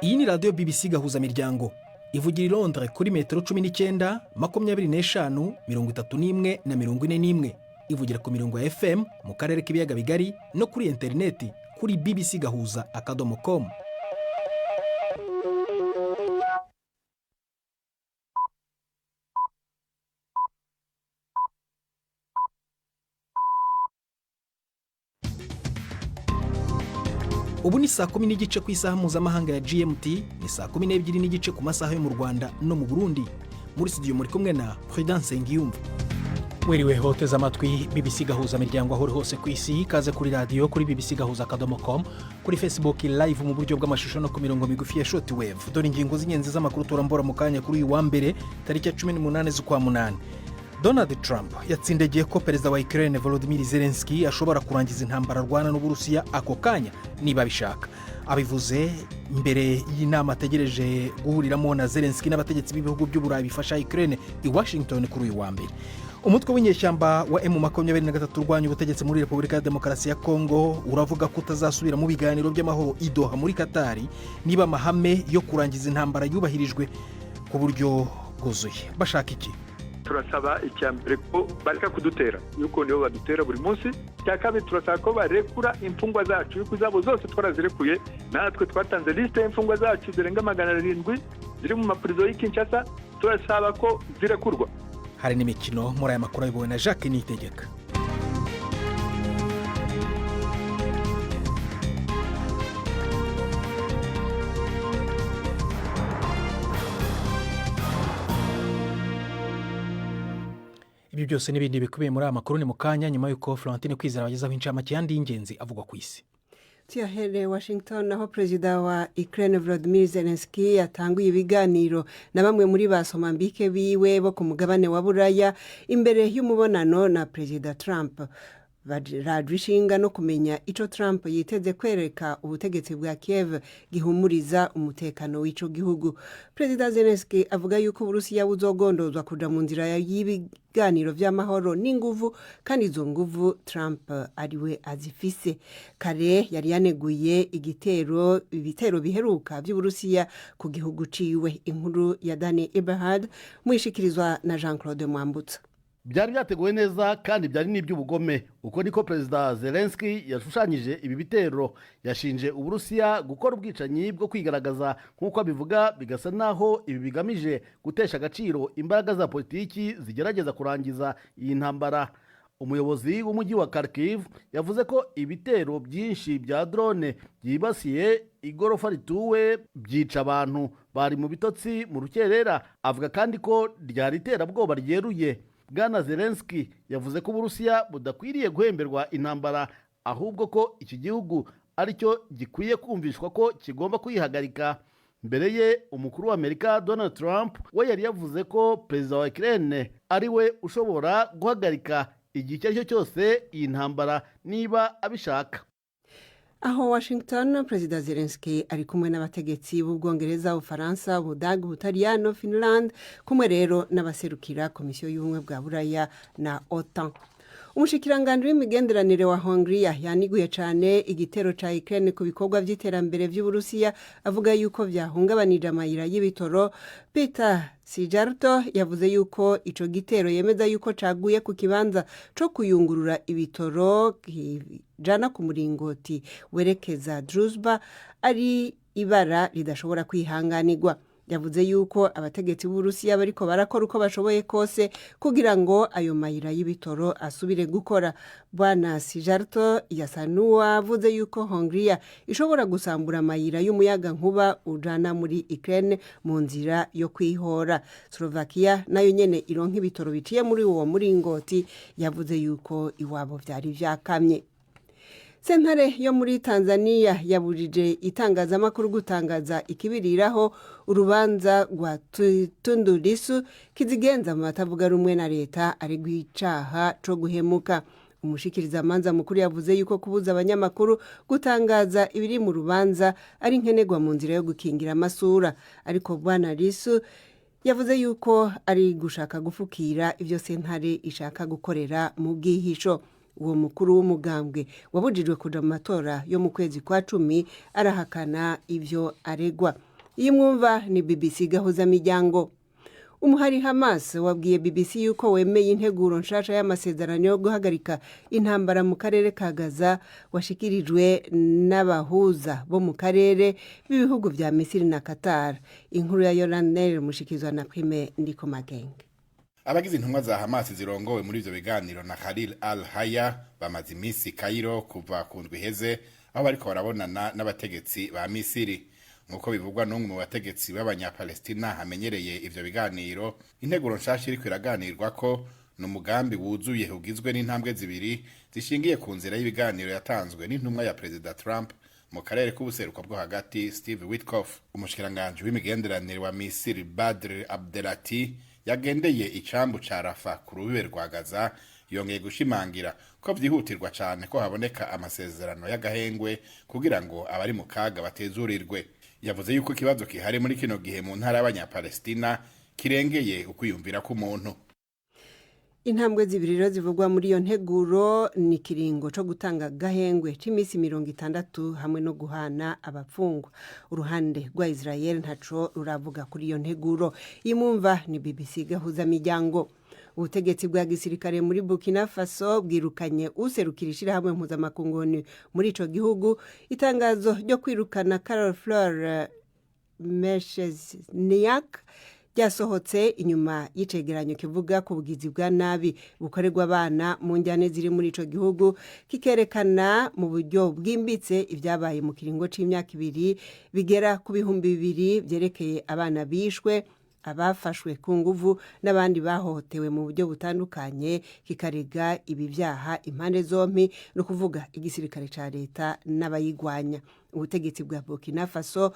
Iyi ni radiyo BBC gahuza miryango ivugira i Londres kuri metero 19, 25, 31 na 41. Ivugira ku mirongo ya FM mu karere k'ibiyaga bigari no kuri interineti kuri bbcgahuza.com. Ubu ni saa 10 n'igice ku isaha mpuzamahanga ya GMT, ni saa 12 n'igice ku masaha yo mu Rwanda no mu Burundi. Muri studio muri kumwe na Prudence Ngiyumva. Weriwe hoteza amatwi BBC gahuza miryango aho hose ku isi, kaze kuri radio kuri bbcgahuza.com, kuri Facebook live mu buryo bw'amashusho no ku mirongo migufi ya shortwave. Dore ingingo z'ingenzi z'amakuru turambora mu kanya kuri uyu wa mbere tariki ya 18 z'ukwa munani. Donald Trump yatsindegeye ko perezida wa Ukraine Volodymyr Zelensky ashobora kurangiza intambara rwana n'Uburusiya ako kanya niba bishaka. Abivuze mbere y'inama ategereje guhuriramo na Zelensky n'abategetsi b'ibihugu by'Uburayi bifasha Ukraine i Washington kuri uyu wa mbere. Umutwe w'inyeshyamba wa M23 urwanya ubutegetsi muri Repubulika ya Demokarasi ya Kongo uravuga ko utazasubira mu biganiro by'amahoro i Doha muri Qatar niba amahame yo kurangiza intambara yubahirijwe ku buryo bwuzuye. Bashaka iki? Turasaba icyambere ko bareka kudutera yuko nibo badutera buri munsi. Cyakabiri turasaba ko barekura imfungwa zacu yuko zabo zose twarazirekuye, natwe twatanze liste y'imfungwa zacu zirenga 700 ziri mu mapurizo y'Kinshasa, turasaba ko zirekurwa. Hari n'imikino muri aya makuru ayobowe na Jacques Niyitegeka. Ibi byose n'ibindi bikubiye muri aya makuru ni mu kanya nyuma y'uko Florentine Kwizera wagezaho incamake yandi y'ingenzi avugwa ku isi. Tiahere Washington, aho perezida wa Ukraine Volodymyr Zelensky yatanguye ibiganiro na bamwe muri basomambike biwe bo ku mugabane wa Buraya imbere y'umubonano na perezida Trump. Radwishinga no kumenya ico Trump yiteze kwereka ubutegetsi bwa Kiev gihumuriza umutekano w'ico gihugu. Perezida Zelensky avuga yuko Uburusiya buzogondozwa kuja mu nzira y'ibiganiro vy'amahoro n'inguvu, kandi izo nguvu Trump ariwe azifise. Kare yari yaneguye ibitero biheruka by'Uburusiya ku gihugu ciwe. Inkuru ya Dani Eberhard mwishikirizwa na Jean-Claude Mwambutsa. Byari byateguwe neza kandi byari n'iby'ubugome. Uko niko perezida Zelensky yashushanyije ibi bitero. Yashinje Uburusiya gukora ubwicanyi bwo kwigaragaza nk'uko abivuga, bigasa naho ibi bigamije gutesha agaciro imbaraga za politiki zigerageza kurangiza iyi ntambara. Umuyobozi w'umujyi wa Kharkiv yavuze ko ibitero byinshi bya drone byibasiye igorofa rituwe byica abantu bari mu bitotsi mu rukerera. Avuga kandi ko ryari iterabwoba ryeruye. Bwana Zelensky yavuze ko Uburusiya budakwiriye guhemberwa intambara, ahubwo ko iki gihugu aricyo gikwiye kumvishwa ko kigomba kuyihagarika. Mbere ye umukuru wa Amerika Donald Trump we yari yavuze ko perezida wa Ukraine ari we ushobora guhagarika igihe icyo ari cyo cyose iyi ntambara niba abishaka. Aho Washington, perezida Zelensky ari kumwe n'abategetsi b'Ubwongereza, Ufaransa, Ubudage, Ubutaliyano, Finland, kumwe rero n'abaserukira komisiyo y'ubumwe bwa Buraya na OTAN. Umushikiranganje w'imigenderanire wa Hongria yaniguye cyane igitero ca Ukraine ku bikorwa by'iterambere by'Uburusiya, avuga yuko vyahungabanije amayira y'ibitoro. Peter Sijarto yavuze yuko ico gitero yemeza yuko caguye ku kibanza co kuyungurura ibitoro jana ku muringoti werekeza Druzhba, ari ibara ridashobora kwihanganirwa. Yavuze yuko abategetsi b'Uburusiya bariko barakora uko bashoboye kose kugira ngo ayo mayira y'ibitoro asubire gukora. Bwana Sijarto yasanua avuze yuko Hongria ishobora gusambura amayira y'umuyaga nkuba ujana muri Ukraine mu nzira yo kwihora. Slovakia nayo nyene ironka ibitoro biciye muri uwo muringoti, yavuze yuko iwabo vyari vyakamye. Sentare yo muri Tanzania yabujije itangazamakuru gutangaza ikibiriraho urubanza rwa Tundu Lissu kizigenza mu batavuga rumwe na leta ari gwicaha co guhemuka. Umushikirizamanza mukuru yavuze yuko kubuza abanyamakuru gutangaza ibiri mu rubanza ari nkenegwa mu nzira yo gukingira amasura, ariko Bwana Lissu yavuze yuko ari gushaka gufukira ivyo sentare ishaka gukorera mu bwihisho. Uwo mukuru w'umugambwe wabujijwe kuja mu matora yo mu kwezi kwa 10 arahakana ivyo aregwa. iyi mwumva ni BBC gahuzamiryango. Umuhari Hamas wabwiye BBC yuko wemeye integuro nshasha y'amasezerano yo guhagarika intambara mu karere ka Gaza washikirijwe n'abahuza bo mu karere b'ibihugu vya Misiri na Qatar. Inkuru ya Yolanel mushikizwa na Prime Ndiko Magenge. Abagize intumwa za Hamas zirongowe muri ivyo biganiro na Khalil al-Haya bamaze imisi Cairo kuva ku ndwi iheze aho bariko barabonana n'abategetsi ba Misiri. Nkuko bivugwa n'umwe mu bategetsi b'abanyapalestina amenyereye ivyo biganiro, integuro nshasha iriko iraganirwa ko n'umugambi wuzuye ugizwe n'intambwe zibiri zishingiye ku nzira y'ibiganiro yatanzwe n'intumwa ya President Trump mu karere k'ubuseruko bwo hagati Steve Witkoff. Umushikiranganje w'imigenderanire wa Misiri Badr Abdelati yagendeye icambu ca Rafa ku rubibe rwa Gaza, yongeye gushimangira ko vyihutirwa cane ko haboneka amasezerano y'agahengwe kugira ngo abari mu kaga batezurirwe. Yavuze yuko ikibazo kihari muri kino gihe mu ntara y'abanyapalestina kirengeye ukwiyumvira k'umuntu. Intambwe zibiri rero zivugwa muri iyo nteguro ni kiringo co gutanga gahengwe c'imisi 60 hamwe no guhana abapfungwa. Uruhande rwa Israel ntaco ruravuga kuri iyo nteguro. Imumva ni BBC gahuzamiryango. Ubutegetsi bwa gisirikare muri Burkina Faso bwirukanye userukirishira hamwe mpuzamakungu muri ico gihugu. Itangazo ryo kwirukana Carol Fleur Meshezniak ryasohotse inyuma y'icegeranyo kivuga ku bugizi bwa nabi bukorerwa abana mu njyane ziri muri ico gihugu, kikerekana mu buryo bwimbitse ibyabaye mu kiringo c'imyaka 2 bigera ku 200 byerekeye abana bishwe, abafashwe ku nguvu n'abandi bahohotewe mu buryo butandukanye, kikarega ibi byaha impande zompi no kuvuga igisirikare ca leta n'abayigwanya. Ubutegetsi bwa Burkina Faso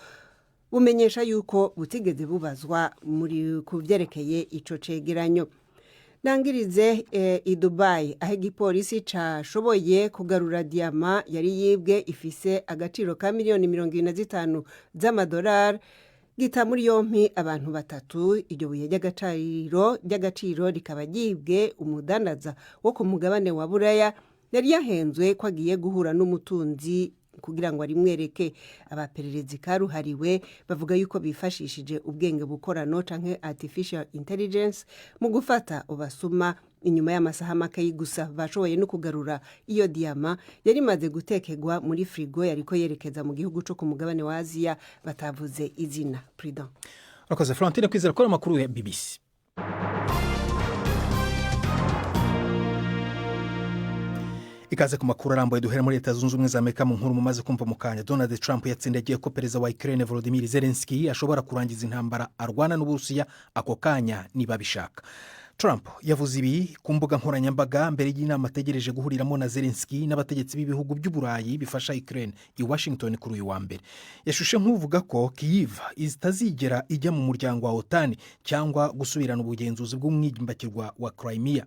bumenyesha yuko butigeze bubazwa muri kuvyerekeye ico cegeranyo. Nangirize i Dubai aho igipolisi cashoboye kugarura diama yari yibwe ifise agaciro ka miliyoni 25 z'amadolari, gita muri yompi abantu 3. Iryo buye ry'agaciro rikaba ryibwe umudandaza wo ku mugabane wa Buraya yari yahenzwe ko agiye guhura n'umutunzi kugira ngo arimwereke. Abapererezi karuhariwe bavuga yuko bifashishije ubwenge bukorano canke artificial intelligence mu gufata ubasuma. Inyuma y'amasaha make gusa bashoboye no kugarura iyo diama yari maze gutekegwa muri frigo yariko yerekeza mu gihugu cyo ku mugabane wa Aziya batavuze izina. Prudent Rakoze Florentine kwizera ko amakuru ya BBC. Ikaze ku makuru arambuye duhera muri Leta Zunze Ubumwe za Amerika. Mu nkuru mumaze kumva mu kanya, Donald Trump yatsindagiye ko perezida wa Ukraine Volodymyr Zelensky ashobora kurangiza intambara arwana n'Uburusiya ako kanya niba bishaka. Trump yavuze ibi ku mbuga nkoranyambaga mbere y'inama ategereje guhuriramo na Zelensky n'abategetsi b'ibihugu by'Uburayi bifasha Ukraine i Washington kuri uyu wa mbere. Yashushe nk'uvuga ko Kyiv itazigera ijya mu muryango wa OTAN cyangwa gusubirana ubugenzuzi bw'umwigimbakirwa wa Crimea.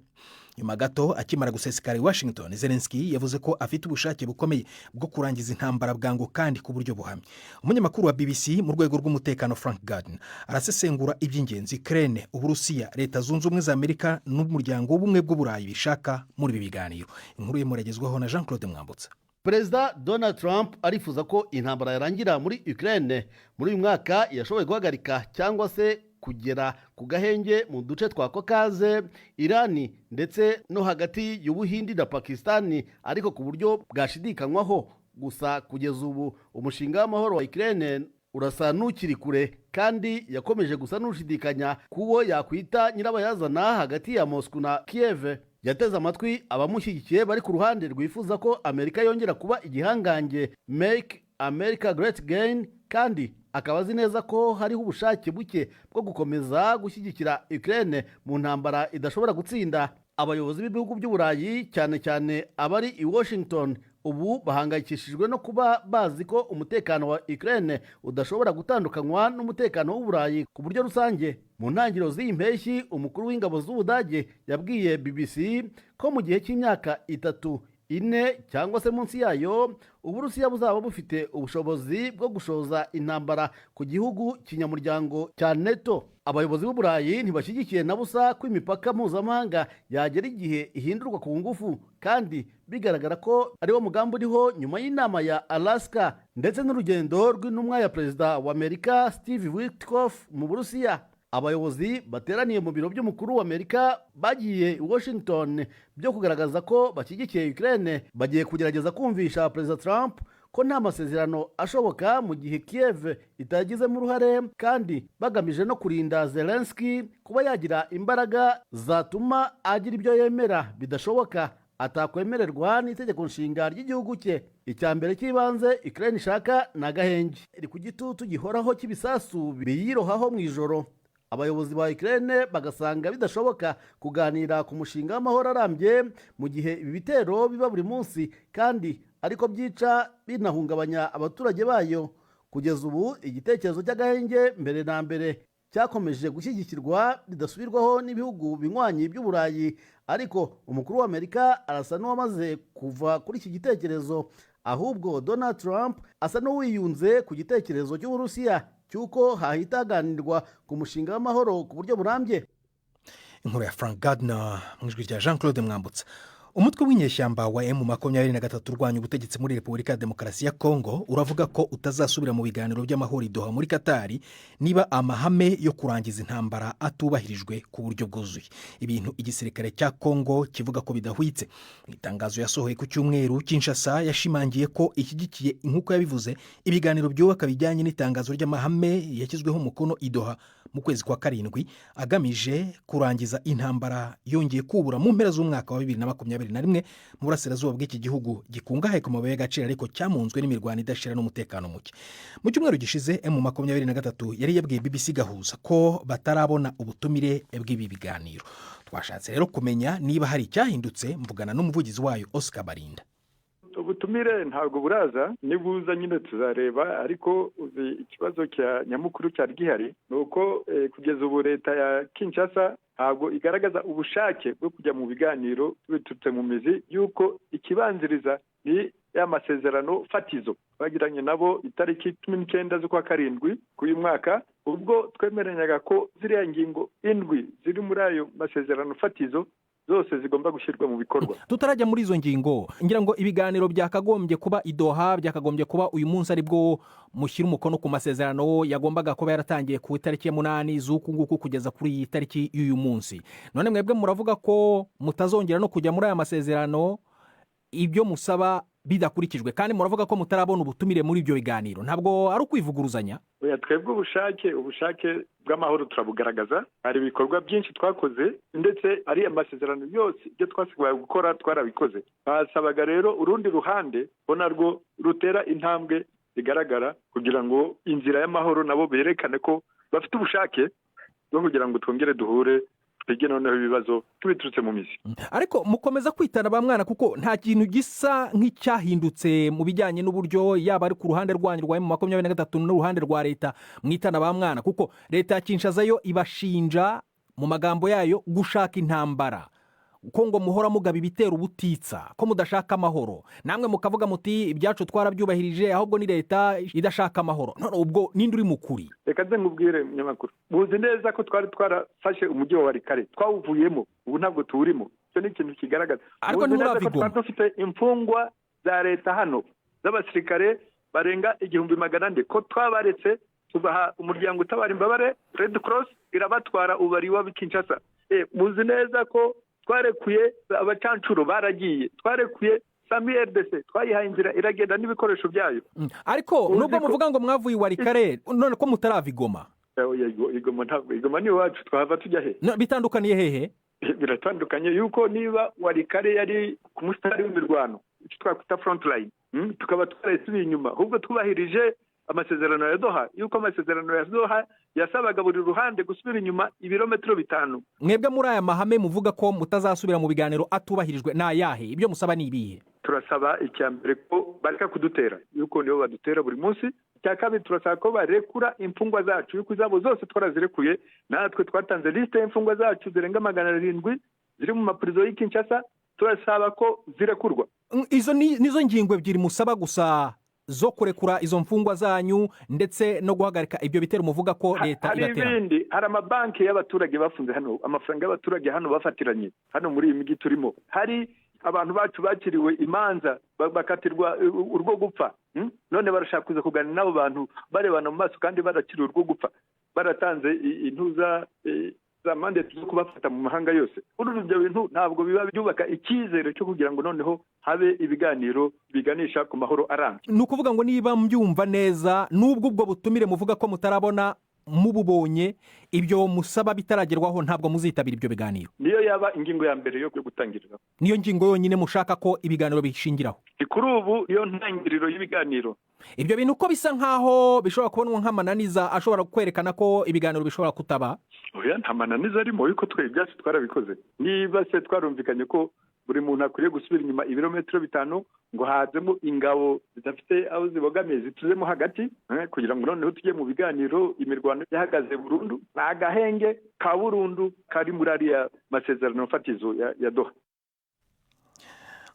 Nyuma gato akimara gusesekara i Washington, Zelensky yavuze ko afite ubushake bukomeye bwo kurangiza intambara bwangu kandi ku buryo buhamye. Umunyamakuru wa BBC mu rwego rw'umutekano Frank Gardner arasesengura iby'ingenzi Ukraine, Uburusiya, Leta Zunze Ubumwe za Amerika n'umuryango w'ubumwe bw'Uburayi bishaka muri ibi biganiro. Inkuru yemuragezwaho na Jean-Claude Mwambutsa. Perezida Donald Trump arifuza ko intambara yarangira muri Ukraine muri uyu mwaka, yashoboye guhagarika cyangwa se kugera ku gahenge mu duce twa Caucase, Irani ndetse no hagati y'Ubuhindi na Pakistani, ariko ku buryo bwashidikanywaho. Gusa kugeza ubu umushinga w'amahoro wa Ukraine urasa n'ukiri kure, kandi yakomeje gusa n'ushidikanya kuwo yakwita nyirabayazana hagati ya Moscow na Kiev. Yateze amatwi abamushyigikiye bari ku ruhande rwifuza ko Amerika yongera kuba igihangange, Make America Great Again, kandi akaba azi neza ko hariho ubushake buke bwo gukomeza gushyigikira Ukraine mu ntambara idashobora gutsinda. Abayobozi b'ibihugu by'Uburayi cyane cyane abari i Washington ubu bahangayikishijwe no kuba bazi ko umutekano wa Ukraine udashobora gutandukanywa n'umutekano w'Uburayi ku buryo rusange. Mu ntangiriro z'iyi mpeshyi, umukuru w'ingabo z'Ubudage yabwiye BBC ko mu gihe cy'imyaka 3 ine cyangwa se munsi yayo Uburusiya buzaba bufite ubushobozi bwo gushoza intambara ku gihugu kinyamuryango cya NATO. Abayobozi b'Uburayi ntibashyigikiye na busa ko imipaka mpuzamahanga yagera igihe ihindurwa ku ngufu, kandi bigaragara ko ariwo mugambi uriho nyuma y'inama ya Alaska ndetse n'urugendo rw'intumwa ya perezida wa Amerika Steve Witkoff mu Burusiya. Abayobozi bateraniye mu biro by'umukuru wa Amerika bagiye i Washington byo kugaragaza ko bashyigikiye Ukraine bagiye kugerageza kumvisha Perezida Trump ko nta masezerano ashoboka mu gihe Kiev itagizemo uruhare, kandi bagamije no kurinda Zelensky kuba yagira imbaraga zatuma agira ibyo yemera bidashoboka atakwemererwa n'itegeko nshinga ry'igihugu cye. Icya mbere cy'ibanze Ukraine ishaka ni agahenge, iri ku gitutu gihoraho cy'ibisasu biyirohaho mu ijoro. Abayobozi ba Ukraine bagasanga bidashoboka kuganira ku mushinga w'amahoro arambye mu gihe ibi bitero biba buri munsi, kandi ariko byica binahungabanya abaturage bayo. Kugeza ubu igitekerezo cy'agahenge mbere na mbere cyakomeje gushyigikirwa bidasubirwaho n'ibihugu binywanyi by'Uburayi, ariko umukuru wa Amerika arasa n'uwamaze kuva kuri iki gitekerezo, ahubwo Donald Trump asa n'uwiyunze ku gitekerezo cy'Uburusiya cyuko hahita haganirwa ku mushinga w'amahoro ku buryo burambye. Inkuru ya Frank Gardner mu ijwi rya Jean Claude Mwambutsa. Umutwe w'inyeshyamba wa M23 urwanya ubutegetsi muri Repubulika ya Demokarasi ya Kongo uravuga ko utazasubira mu biganiro by'amahoro i Doha muri Katari niba amahame yo kurangiza intambara atubahirijwe ku buryo bwuzuye, ibintu igisirikare cya Kongo kivuga ko bidahwitse. Mu itangazo yasohoye ku cyumweru, Kinshasa yashimangiye ko ishyigikiye nk'uko yabivuze ibiganiro byubaka bijyanye n'itangazo ry'amahame yashyizweho umukono i Doha mu kwezi kwa karindwi agamije kurangiza intambara yongeye kubura mu mpera z'umwaka wa 2021 mu burasirazuba bw'iki gihugu gikungahaye ku mabuye y'agaciro ariko cyamunzwe n'imirwano idashira n'umutekano muke. Mu cyumweru gishize M23 yari yabwiye BBC Gahuza ko batarabona ubutumire bw'ibi biganiro. Twashatse rero kumenya niba hari icyahindutse, mvugana n'umuvugizi wayo Oscar Barinda. Ubutumire ntabwo buraza, nibuza nyine tuzareba, ariko ikibazo cya nyamukuru cyari gihari nuko kugeza ubu leta ya Kinshasa ntabwo igaragaza ubushake bwo kujya mu biganiro biturutse mu mizi yuko ikibanziriza ni ya masezerano fatizo bagiranye nabo itariki 19 z'ukwa karindwi k'uyu mwaka, ubwo twemeranyaga ko ziriya ngingo indwi ziri muri ayo masezerano fatizo zose zigomba gushyirwa mu bikorwa. Tutarajya muri izo ngingo, ngira ngo ibiganiro byakagombye kuba i Doha, byakagombye kuba uyu munsi ari bwo mushyira umukono ku masezerano yagombaga kuba yaratangiye ku itariki ya 8 z'uku nguku kugeza kuri iyi tariki y'uyu munsi. None mwebwe muravuga ko mutazongera no kujya muri aya masezerano ibyo musaba bidakurikijwe, kandi muravuga ko mutarabona ubutumire muri ibyo biganiro. Ntabwo ari ukwivuguruzanya? Oya, twebwe ubushake bw'amahoro turabugaragaza. Hari ibikorwa byinshi twakoze, ndetse ari amasezerano yose ibyo twasigaye gukora twarabikoze. Basabaga rero urundi ruhande bona rwo rutera intambwe bigaragara kugira ngo inzira y'amahoro nabo berekane ko bafite ubushake bwo kugira ngo twongere duhure twige noneho ibibazo tubiturutse mu mizi. Ariko mukomeza kwitana ba mwana kuko nta kintu gisa nk'icyahindutse mu bijyanye n'uburyo yaba ari ku ruhande rwanyu rwa M23 n'uruhande rwa leta mwitana ba mwana, kuko leta ya Kinshasa yo ibashinja mu magambo yayo gushaka intambara, ko ngo muhora mugaba ibitero ubutitsa, ko mudashaka amahoro. Namwe mukavuga muti ibyacu twarabyubahirije, ahubwo ni leta idashaka amahoro. None ubwo ninde uri mukuri? Reka nkubwire munyamakuru, muzi neza ko twarafashe umujyi wa Walikare, twawuvuyemo, ubu ntabwo tuwurimo. Cyo ni ikintu kigaragaza. Ariko nturavigoma. Dufite imfungwa za leta hano z'abasirikare barenga 1,400 ko twabaretse tubaha umuryango utabara imbabare Red Cross irabatwara ubari wa Kinshasa. Muzi neza ko twarekuye abacancuro baragiye, twarekuye Sami RDC, twayihaye inzira iragenda n'ibikoresho byayo. Ariko nubwo muvuga ngo mwavuye Walikare, none ko mutaravigoma? Igoma ntabwo, Igoma ni wacu, twahava tujya he? Bitandukaniye hehe? Biratandukanye yuko niba Walikare yari ku musitari w'imirwano, icyo twakwita front line, tukaba twarasubiye inyuma, ahubwo twubahirije amasezerano ya Doha, yuko amasezerano ya Doha yasabaga buri ruhande gusubira inyuma ibirometero 5. Mwebwe muri aya mahame muvuga ko mutazasubira mu biganiro atubahirijwe na yahe? Ibyo musaba ni ibihe? Turasaba icyambere ko bareka kudutera, yuko nibo badutera buri munsi. Cyakabiri turasaba ko barekura imfungwa zacu, yuko zabo zose twarazirekuye. Natwe twatanze liste y'imfungwa zacu zirenga 700 ziri mu mapurizo y'i Kinshasa, turasaba ko zirekurwa. izo nizo ngingo ebyiri musaba gusa zo kurekura izo mfungwa zanyu ndetse no guhagarika ibyo bitero muvuga ko leta ibatera. Hari ibindi, hari amabanki y'abaturage bafunze hano, amafaranga y'abaturage hano bafatiranye hano muri iyi migi turimo, hari abantu bacu bakiriwe imanza bakatirwa urwo gupfa, none barashaka kuza kuganira n'abo bantu barebana mu maso kandi barakiriwe urwo gupfa, baratanze intuza za mandate zo kubafata mu mahanga yose. Ibyo bintu ntabwo biba byubaka icyizere cyo kugira ngo noneho habe ibiganiro biganisha ku mahoro arambye. Ni ukuvuga ngo niba mbyumva neza, nubwo ubwo butumire muvuga ko mutarabona mububonye, ibyo musaba bitaragerwaho, ntabwo muzitabira ibyo biganiro. Niyo yaba ingingo ya mbere yo gutangirira, niyo ngingo yonyine mushaka ko ibiganiro bishingiraho. Kuri ubu iyo ntangiriro y'ibiganiro. Ibyo bintu ko bisa nkaho bishobora kubonwa nk'amananiza ashobora kwerekana ko ibiganiro bishobora kutaba. Oya, nta mananiza arimo, yuko twe ibyacu twarabikoze. Niba se twarumvikanye ko buri muntu akwiriye gusubira inyuma ibirometero 5 ngo hazemo ingabo zidafite aho zibogamiye zituzemo hagati, kugira ngo noneho tujye mu biganiro imirwano yahagaze burundu, agahenge ka burundu kari muri ariya masezerano fatizo ya Doha.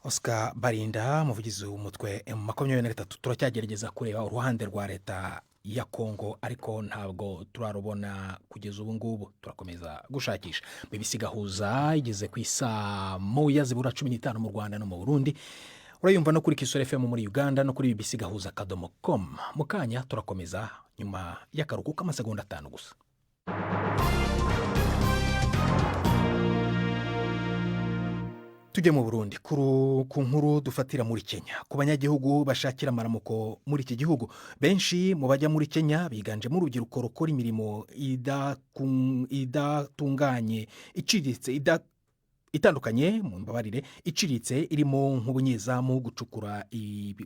Oscar Barinda, muvugizi w'umutwe M23, turacyagerageza kureba uruhande rwa leta ya Kongo, ariko ntabwo turarubona kugeza ubu ngubu. Turakomeza gushakisha. BBC Gahuza igeze ku isaa 1:15 mu Rwanda no mu Burundi. Urayumva no kuri Kisoro FM muri Uganda no kuri bbcgahuza.com. Mukanya turakomeza nyuma y'akaruhuko k'amasegonda 5 gusa. Tujye mu Burundi ku nkuru dufatira muri Kenya. Ku banyagihugu bashakira amaramuko muri iki gihugu, benshi mu bajya muri Kenya biganjemo urubyiruko rukora imirimo idatunganye iciriritse itandukanye, mu mbabarire, iciriritse irimo nk'ubunyezamu,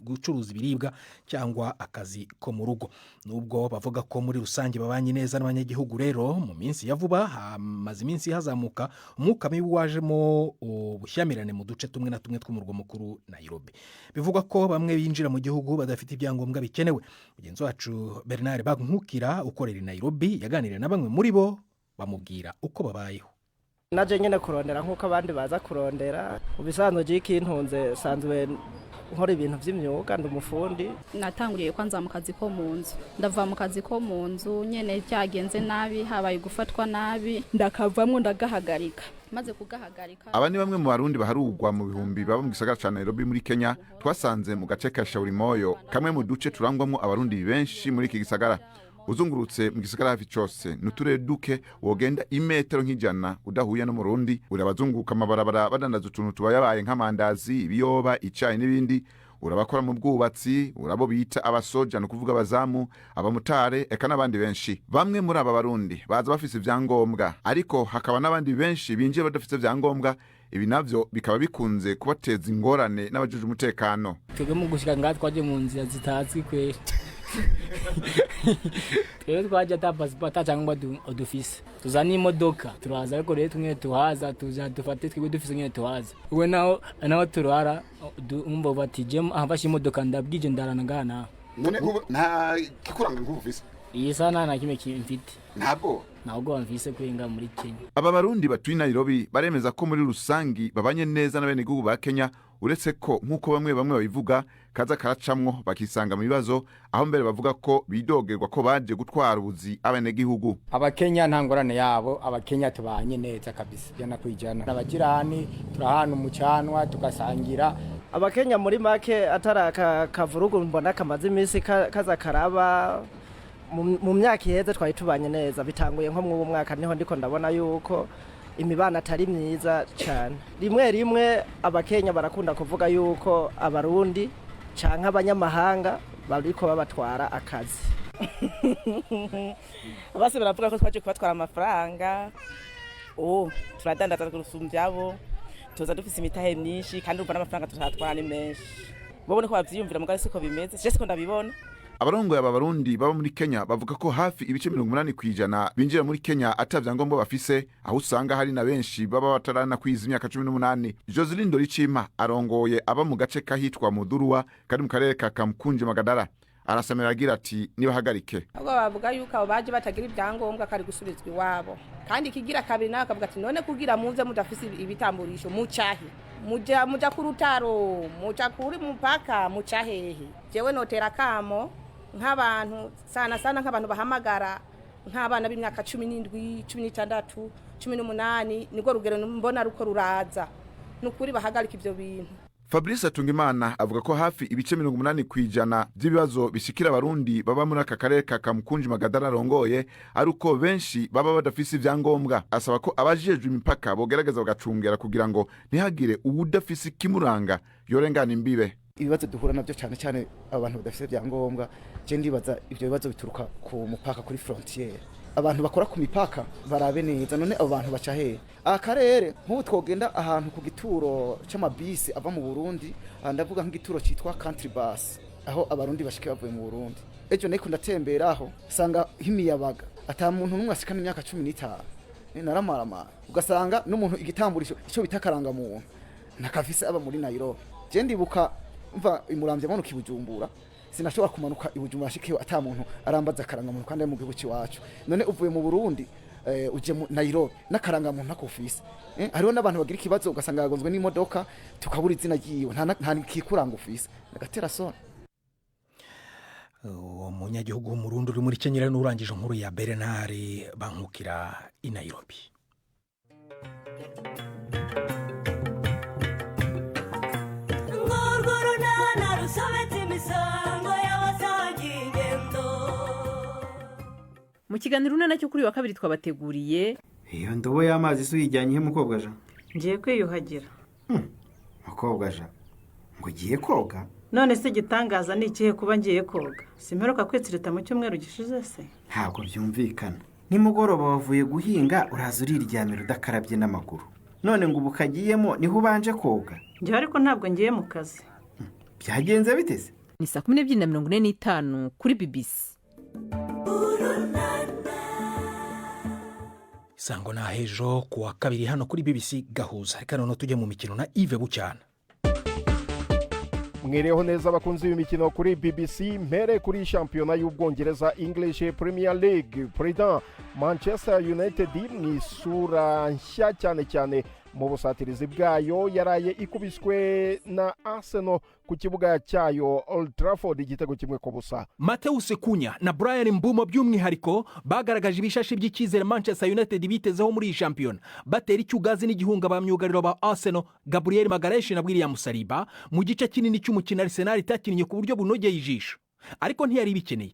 gucuruza ibiribwa cyangwa akazi ko mu rugo. Nubwo bavuga ko muri rusange babanye neza n'abanyagihugu, rero mu minsi ya vuba hamaze iminsi hazamuka umwuka mibi wajemo ubushyamirane mu duce tumwe na tumwe tw'umurwa mukuru Nairobi. Bivugwa ko bamwe binjira mu gihugu badafite ibyangombwa bikenewe. Mugenzi wacu Bernard Bankukira ukorera i Nairobi yaganiriye na bamwe muri bo, bamubwira uko babayeho. Naje nyene kurondera nk'uko abandi baza kurondera. Ubisanzwe jikintunze sanzwe nkora ibintu by'imyuga, ndi umufundi. Natanguriye kwanza mu kazi ko mu nzu, ndava mu kazi ko mu nzu nyene cyagenze nabi, habaye gufatwa nabi, ndakavamwe ndagahagarika. Maze kugahagarika, aba ni bamwe mu Barundi baharugwa mu bihumbi baba mu gisagara ca Nairobi muri Kenya, twasanze mu gace ka Shauri Moyo, kamwe mu duce turangwamo Abarundi benshi muri iki gisagara. Uzungurutse mu gisagara hafi cyose nuturere duke wogenda imetero nk'ijana udahuye no mu Burundi. Urabazunguka amabarabara badandaza utuntu tubayabaye nk'amandazi, ibiyoba, icyayi n'ibindi. Urabakora mu bwubatsi, urabo bita abasoja, no kuvuga abazamu, abamutare, eka n'abandi benshi. Bamwe muri aba Barundi baza bafise ivyangombwa, ariko hakaba n'abandi benshi binjiye badafite ivyangombwa. Ibi navyo bikaba bikunze kubateza ingorane n'abajuje umutekano. Twebwe mu gushika ngaha twaje mu nzira zitazwi kwera. Twebwe twaje ata passport cyangwa odufise, tuzana imodoka turaza, ariko rero tumwe tuhaza tuja dufate twebwe dufise nyene tuhaza. Uwe naho turara umva bati je ahafashe imodoka ndabwije ndarana ngana. None nta kikuranga nk'ufise? Iyi sana na kimwe kimfite. Ntabwo bamvise kwenga muri Kenya. Aba Barundi batuye Nairobi baremeza ko muri rusangi babanye neza n'abene gihugu ba Kenya, uretse ko nk'uko bamwe babivuga kaza karacamwo bakisanga mu bibazo, aho mbere bavuga ko bidogerwa ko baje gutwara ubuzi abene gihugu. Abakenya ntangorane yabo, abakenya tubanye neza kabisa, yana kwijana n'abajirani, turahana umucanwa tugasangira. Abakenya muri make ataraka kavurugu mbona kamaze iminsi kaza karaba. Mu myaka iheze twari tubanye neza, bitanguye nko mu mwaka niho ndiko ndabona yuko imibana atari myiza cyane. Rimwe abakenya barakunda kuvuga yuko Abarundi canke abanyamahanga bariko babatwara akazi. Abase baravuga ko twaje kubatwara amafaranga, turadandaza kurusumbyabo, tuza dufise imitahe myinshi kandi urumva n'amafaranga tutatwara ni menshi. Bobone ko bavyiyumvira mugari siko bimeze, je siko ndabibona. Abarongo y'aba Barundi baba muri Kenya bavuga ko hafi ibice 80% binjira muri Kenya atavyangombwa bafise, aho usanga hari na benshi baba batarana kwiza imyaka 18. Joseline Doricima arongoye aba mu gace kahitwa Muduruwa kari mu karere ka Kamkunje Magadara, arasamira agira ati nibahagarike. Ahubwo bavuga yuko abo baje batagira ibyangombwa kari gusubizwa iwabo, kandi kigira kabiri nawe akavuga ati none kugira muze mudafise ibitamburisho mucahi muja ku rutaro muja kuri mupaka muca hehe jewe notera kamo nk'abantu sana nk'abantu bahamagara nk'abana b'imyaka 17 16 18 niko rugero mbona ruko ruraza nukuri bahagarika ivyo bintu. Fabrice Atungimana avuga ko hafi ibice 80% by'ibibazo bishikira abarundi baba muri aka karere ka Kamukunji Magadara arongoye ari uko benshi baba badafise ivyangombwa. Asaba ko abajejwe imipaka bogerageza bagacungera kugira ngo ntihagire uwudafise ikimuranga yorengana imbibe. Ibibazo duhura navyo cyane abantu badafise ivyangombwa je ndibaza ivyo bibazo bituruka ku mupaka kuri frontiere. Abantu bakora ku mipaka barabe neza none abo bantu baca hehe akarere nk'ubu twogenda ahantu ku gituro c'amabisi ava mu Burundi ndavuga nk'igituro citwa country bus aho abarundi bashike bavuye mu Burundi ejo niko ndatemberaho sanga himiyabaga ata muntu numwe ashikana imyaka 15 naramarama ugasanga n'umuntu igitamburisho ico bitakaranga muntu nakafise aba muri Nairobi je ndibuka mva imuramvye manuka ibujumbura sinashobora kumanuka ibujumbura shikeyo ata muntu arambaza karanga muntu kandi mu gihugu ciwacu none uvuye mu Burundi uje mu Nairobi nakaranga muntu nakofise hariho n'abantu bagira ikibazo ugasanga yagonzwe n'imodoka tukabura izina giwe nta kikuranga office nagatera sona. Umunyagihugu w'umurundi uri muri Kenya n'urangije inkuru ya Bernard Bankukira i Nairobi. Mu kiganiro nacyo kuri wa kabiri twabateguriye iyo ndobo y'amazi suyijyanye he mukobwa ja ngiye kwiyuhagira. Mukobwa ja ngo giye koga none se gitangaza ni ikihe kuba ngiye koga simperuka kwitsirita mu cyumweru gishize se ntabwo byumvikana nimugoroba wavuye guhinga uraza uriryamira udakarabye n'amaguru none ngo ubukagiyemo niho ubanje koga ngiye ariko ntabwo ngiye mu kazi byagenze biteze ni 12:45 kuri BBC. Sango na hejo kuwa kabiri hano kuri BBC Gahuza reka none tujye mu mikino na Yves Bucyana. Mwireho neza abakunzi b'imikino kuri BBC mpere kuri shampiyona y'Ubwongereza English Premier League. President Manchester United mu isura nshya cyane mu busatirizi bwayo yaraye ikubiswe na Arsenal ku kibuga cyayo Old Trafford igitego kimwe ko busa. Mateus Cunha na Brian Mbeumo by'umwihariko bagaragaje ibishashi by'ikizere Manchester United bitezeho muri iyi shampiyona batera icyugazi n'igihunga ba myugariro ba Arsenal Gabriel Magalhaes na William Saliba mu gice kinini cy'umukino Arsenal itakinnye ku buryo bunogeye ijisho ariko ntiyari bikeneye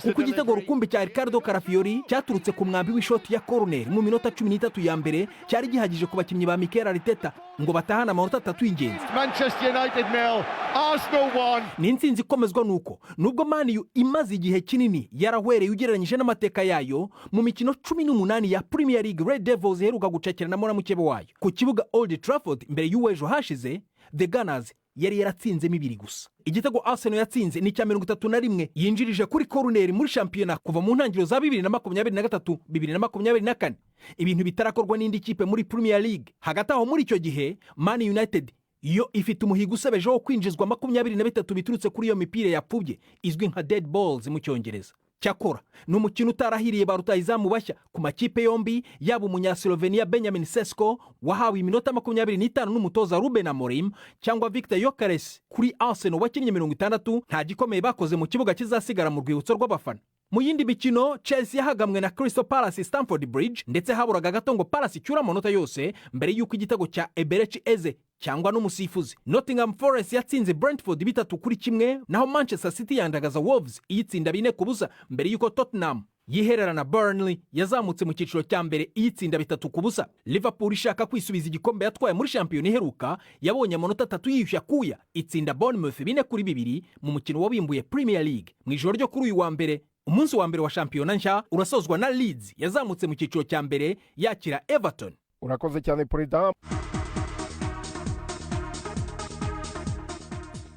kuko igitego rukumbi cya Ricardo Carafiori cyaturutse ku mwambi w'ishoti ya corner mu minota 13 ya mbere cyari gihagije ku bakinnyi ba Mikel Arteta ngo batahana amanota 3 y'ingenzi. Manchester United 0 Arsenal 1. Ni intsinzi ikomezwa nuko nubwo Man U imaze igihe kinini yarahwereye ugereranyije n'amateka yayo mu mikino 18 ya Premier League Red Devils heruka gucakirana na mukebe wayo ku kibuga Old Trafford imbere y'uwejo hashize The Gunners yari yaratsinze 2 gusa. Igitego Arsenal yatsinze ni cya 31 yinjirije kuri corner muri shampiyona kuva mu ntangiriro za 2023 2024 ibintu bitarakorwa n'indi kipe muri Premier League. Hagati aho muri icyo gihe Man United yo ifite umuhigo usebeje wo kwinjizwa 23 biturutse kuri iyo mipira yapfubye izwi nka dead balls mu Cyongereza. Cyakora n'umukino utarahiriye ba rutahizamu bashya ku makipe yombi yaba umunya-Slovenia Benjamin Sesko wahawe iminota 25 n'umutoza Ruben Amorim cyangwa Victor Gyökeres kuri Arsenal wakinnye 60 nta gikomeye bakoze mu kibuga kizasigara mu rwibutso rw'abafana. Mu yindi mikino Chelsea yahagamwe na Crystal Palace Stamford Bridge ndetse haburaga gato ngo Palace icyura amanota yose mbere y'uko igitego cya Eberechi Eze cyangwa n'umusifuzi. Nottingham Forest yatsinze Brentford 3-1 naho Manchester City yandagaza Wolves iyitsinda 4-0 mbere y'uko Tottenham yiherera na Burnley yazamutse mu cyiciro cya mbere iyitsinda 3-0. Liverpool ishaka kwisubiza igikombe yatwaye muri shampiyona iheruka yabonye amanota 3 yiyushya kuya itsinda Bournemouth 4-2 mu mukino wabimbuye Premier League. Mu ijoro ryo kuri uyu wa mbere umunsi wa mbere wa shampiyona nshya urasozwa na Leeds yazamutse mu cyiciro cya mbere yakira Everton. Urakoze cyane President.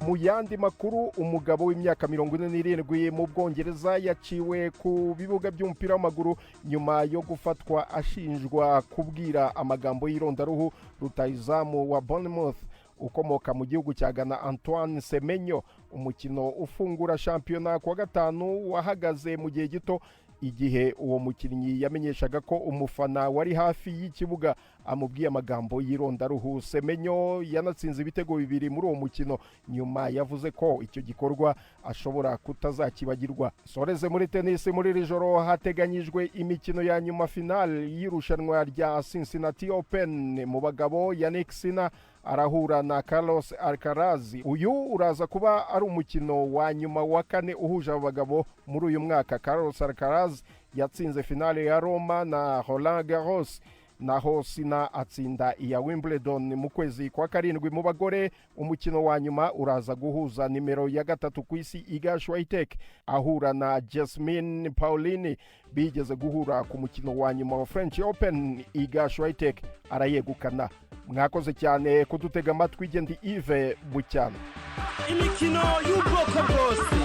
Mu yandi makuru umugabo w'imyaka 47 mu Bwongereza yaciwe ku bibuga by'umupira w'amaguru nyuma yo gufatwa ashinjwa kubwira amagambo y'irondaruhu rutahizamu wa Bournemouth ukomoka mu gihugu cya Ghana Antoine Semenyo. Umukino ufungura shampiyona kwa gatanu wahagaze mu gihe gito igihe uwo mukinnyi yamenyeshaga ko umufana wari hafi y'ikibuga amubwiye amagambo y'irondaruhu. Semenyo yanatsinze ibitego 2 muri uwo mukino, nyuma yavuze ko icyo gikorwa ashobora kutazakibagirwa. Soreze muri tennis, muri iri joro hateganyijwe imikino ya nyuma final y'irushanwa rya Cincinnati Open. Mu bagabo Yannick Sinner arahura na Carlos Alcaraz. Uyu uraza kuba ari umukino wa nyuma wa 4 uhuje abagabo muri uyu mwaka. Carlos Alcaraz yatsinze finale ya Roma na Roland Garros, naho Sinner atsinda iya Wimbledon mu kwezi kwa 7. Mu bagore umukino wa nyuma uraza guhuza nimero ya 3 ku isi Iga Swiatek ahura na Jasmine Paolini. Bigeze guhura ku mukino wa nyuma wa French Open, Iga Swiatek arayegukana. Mwakoze cyane kudutega amatwi. Ndi Yves Bucyana. Imikino y'ubwoko bwose,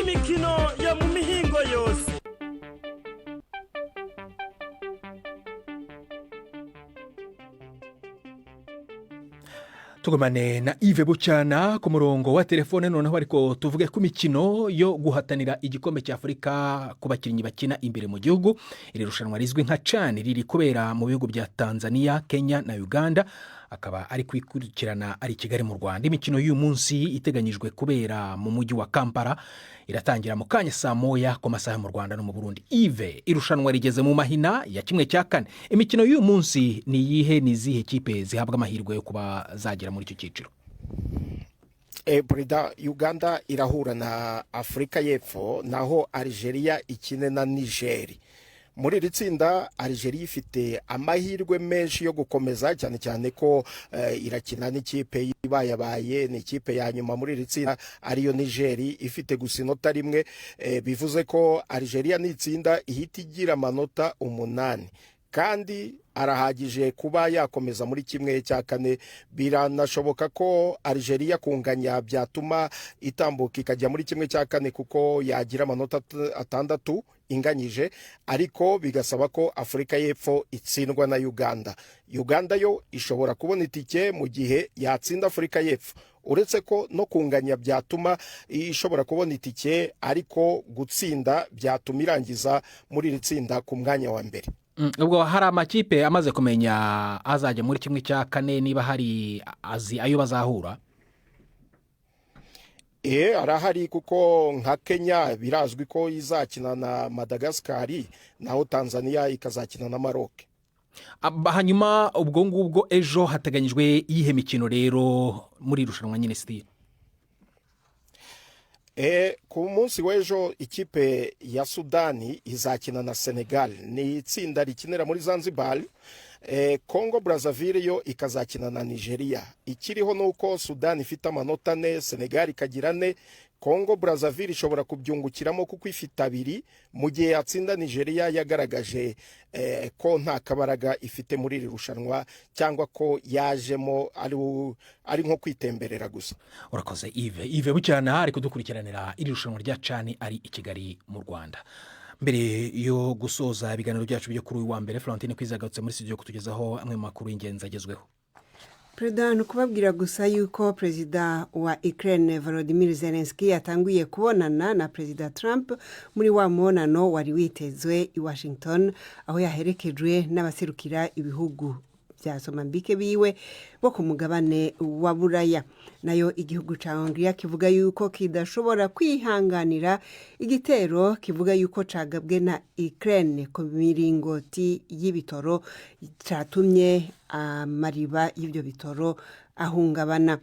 imikino yo mu mihingo yose. Tugumane na Yves Bucyana ku murongo wa telefone, noneho ariko tuvuge ku mikino yo guhatanira igikombe cya Afurika ku bakinnyi bakina imbere mu gihugu. Iri rushanwa rizwi nka CHAN riri kubera mu bihugu bya Tanzania, Kenya na Uganda, akaba ari kwikurikirana ari Kigali mu Rwanda. Imikino y'uyu munsi iteganyijwe kubera mu mujyi wa Kampala, iratangira mu kanya saa moya ku masaha mu Rwanda no mu Burundi. Yves, irushanwa rigeze mu mahina ya 1/4. Imikino y'uyu munsi ni yihe, ni zihe kipe zihabwa amahirwe yo kuba zagira muri icyo cyiciro? Breda, Uganda irahura na Afrika y'Epfo, naho Algeria ikine na Niger. Muri iri tsinda Algeria ifite amahirwe menshi yo gukomeza, cyane cyane ko irakina n'ikipe yibayabaye, ni ikipe ya nyuma muri iri tsinda ariyo Niger, ifite gusa inota rimwe. Bivuze ko Algeria n'itsinda ihita igira amanota 8, kandi arahagije kuba yakomeza muri 1/4. Biranashoboka ko Algeria kunganya byatuma itambuka ikajya muri 1/4 kuko yagira amanota 6 inganyije, ariko bigasaba ko Afrika y'Epfo itsindwa na Uganda. Uganda yo ishobora kubona itike mu gihe yatsinda Afrika y'Epfo, uretse ko no kunganya byatuma ishobora kubona itike, ariko gutsinda byatuma irangiza muri iri tsinda ku mwanya wa mbere. Ubwo hari amakipe amaze kumenya azajya muri 1/4, niba hari azi ayo bazahura? Arahari, kuko nka Kenya birazwi ko izakina na Madagascar, naho Tanzania ikazakina na Maroc. Hanyuma ubwo ngubwo ejo hateganyijwe yihe mikino rero muri irushanwa nyine Steve? Ku munsi w'ejo ikipe ya Sudani izakina na Senegal, ni itsinda rikinira muri Zanzibar. Congo Brazzaville yo ikazakina na Nigeria. Ikiriho nuko Sudani ifite amanota 4, Senegal ikagira 4. Congo Brazzaville ishobora kubyungukiramo kuko ifite 2, mu gihe yatsinda Nigeria yagaragaje ko nta kabaraga ifite muri iri rushanwa, cyangwa ko yajemo ari nko kwitemberera gusa. Urakoze Yves Bucyana ari kudukurikiranira iri rushanwa rya CHAN ari i Kigali mu Rwanda. Mbere yo gusoza ibiganiro byacu byo kuri uyu wa mbere, Florentine kwizagatse muri studio kutugezaho amwe mu makuru y'ingenzi agezweho. Perezida nukubabwira gusa yuko Perezida wa Ukraine Volodymyr Zelensky yatanguye kubonana na Perezida Trump muri wa mubonano wari witezwe i Washington, aho yaherekejwe n'abaserukira ibihugu bya Somambike biwe bo ku mugabane wa Buraya. Nayo igihugu ca Hongria kivuga yuko kidashobora kwihanganira igitero kivuga yuko cagabwe na Ukraine ku miringoti y'ibitoro, catumye amariba y'ibyo bitoro ahungabana.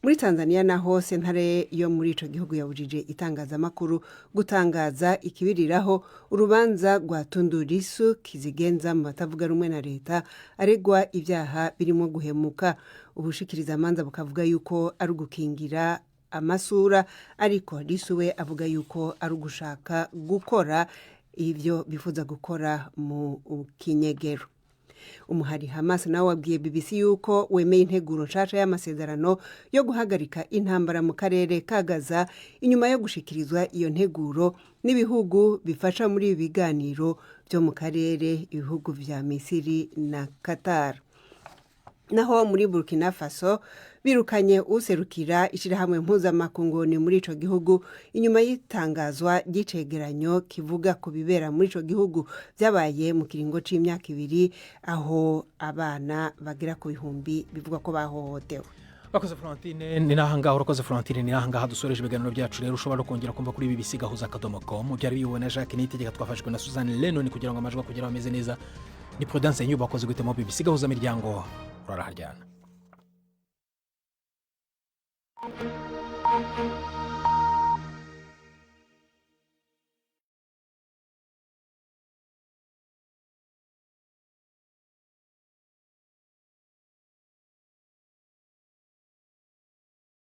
Muri Tanzania naho sentare yo muri ico gihugu yabujije itangazamakuru gutangaza ikibiriraho urubanza rwa Tundu Lissu kizigenza mu batavuga rumwe na leta aregwa ibyaha birimo guhemuka. Ubushikiriza amanza bukavuga yuko ari gukingira amasura, ariko Lissu we avuga yuko ari gushaka gukora ibyo bifuza gukora mu kinyegero. Umuhari Hamas nawe wabwiye BBC yuko wemeye integuro nshasha y'amasezerano yo guhagarika intambara mu karere ka Gaza, inyuma yo gushikirizwa iyo nteguro n'ibihugu bifasha muri ibi biganiro byo mu karere, ibihugu vya Misiri na Qatar. Naho muri Burkina Faso birukanye userukira ishirahamwe mpuzamakungu muri ico gihugu inyuma y'itangazwa ry'icegeranyo kivuga ku bibera muri ico gihugu byabaye mu kiringo c'imyaka 2 aho abana bagera ku bihumbi bivuga ko bahohotewe. Bakoze Florentine ni nahangaho urakoze Florentine ni nahangaha dusoreje ibiganiro byacu rero ushobora kongera kumva kuri bbc.gahuza.com byari bibona Jacques Niyitegeka twafashwe na Suzanne Lennon kugira ngo amajwi kugira ameze neza ni Prudence Nyuba akoze gutema BBC gahuza miryango uraraharyana.